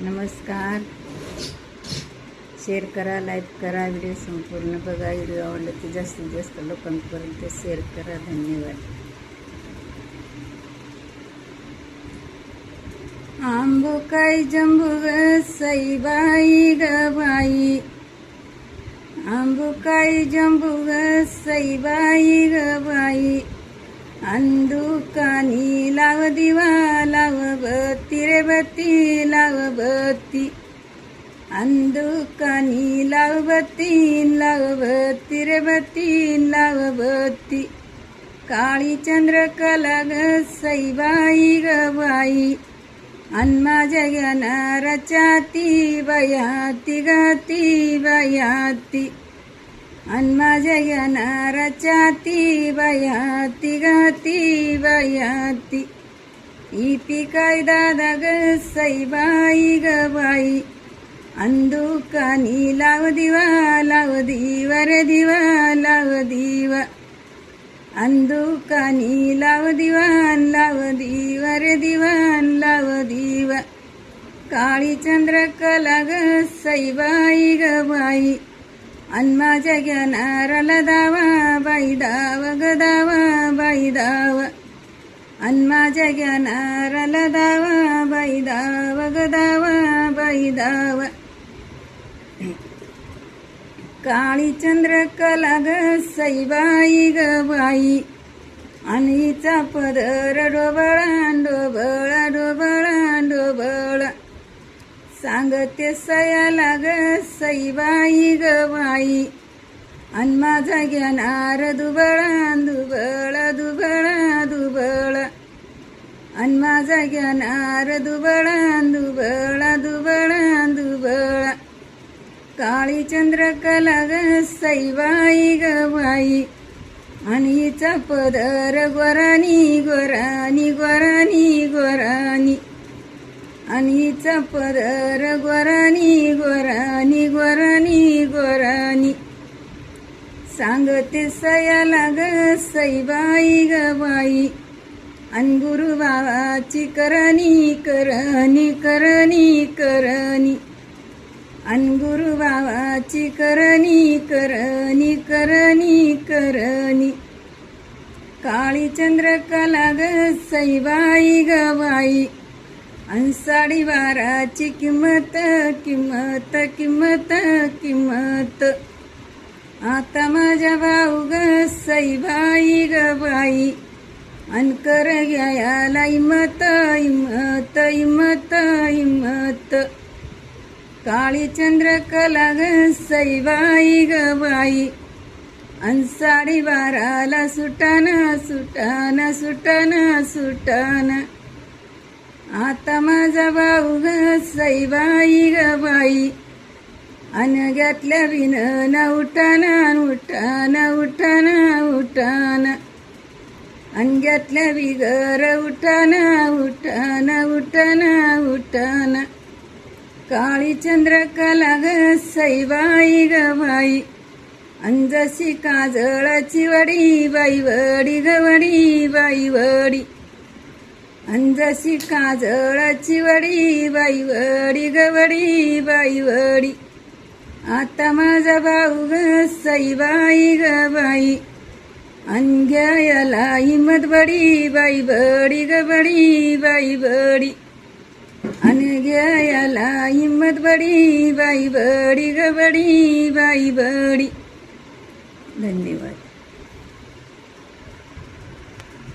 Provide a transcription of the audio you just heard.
नमस्कार. शेअर करा, लाईक करा, व्हिडिओ संपूर्ण बघा. व्हिडिओ आवडला तर जास्तीत जास्त लोकांपर्यंत शेअर करा. धन्यवाद. आंबुकाई जंबू ग सईबाई ग बाई, आंबुकाई जंबू ग सईबाई ग बाई, अंदुकानी लाव दिवा लाव बत्ती रे बत्ती लाव बत्ती, अंदुकानी लाव बत्ती रे बत्ती लाव बत्ती, काळी चंद्रकला ग सईबाई ग बाई, अन माझ्या ज्ञानाराच्या ती बयाती गाती बयाती, अन माझ्या ज्ञानाराच्या ती बयाती गाती बयाती, ई पिकाय दादा ग सईबाई ग बाई, अंदुकानी लाव दिवा रे दिवा लाव दिवा, अंदुकानी लाव दिवा रे दिवा लाव दिवा, काळी चंद्रकला ग सईबाई ग बाई, अन माझ्या ज्ञानाराला दावा बाई दाव ग दावा बाई दाव, अन माझ्या ज्ञानाराला दावा बाई दाव ग दावा बाई दाव, काळी चंद्रकला ग सईबाई ग बाई, आणीचा पदर डोबळा डोबळा डोबळा डोबळा, सांगते सयाला ग सईबाई ग बाई, अन माझा ज्ञानार दुबळा दुबळा दुबळा दुबळा, अन माझा ज्ञानार दुबळा दुबळा दुबळा दुबळा, काळी चंद्रकला ग सईबाई ग बाई, आणीचा पदर गोरानी गोरानी गोरानी गोरानी, आणीचा पदर गोरानी गोरानी गोरानी गोरानी, सांगते सयाला ग सईबाई ग बाई, अन गुरु बाबाची करणी करणी करणी करणी, अन गुरु बाबाची करणी करणी करणी करणी, काळी चंद्रकला ग सईबाई ग बाई, अन साडी बाराची किंमत किंमत किंमत किंमत, आता माझ्या भाऊ ग सईबाई ग बाई, अन कर घ्यायला इमत इमत इमत इमत, काळी चंद्रकला ग सईबाई ग बाई, अन साडी बाराला सुटाना सुटाना सुटाना सुटाना, आता माझा भाऊ ग सईबाई ग बाई, अन घेतल्या बिन न उठाना उठाना उठाना उठाना, अन घेतल्या बिगर उठाना उठाना उठाना उठाना, काळी चंद्रकला ग सईबाई ग बाई, अन जशी काजळाची वडी बाई वडी ग वडी बाई वडी, अन जशी काजळाची वडी बाई वडी ग वडी बाई वडी, आता माझा भाऊ ग सईबाई ग बाई, अन घ्यायला हिम्मत बडी बाई बडी ग बडी बाई बडी, अन घ्यायला हिम्मत बडी बाई बडी ग बडी बाई बडी. धन्यवाद.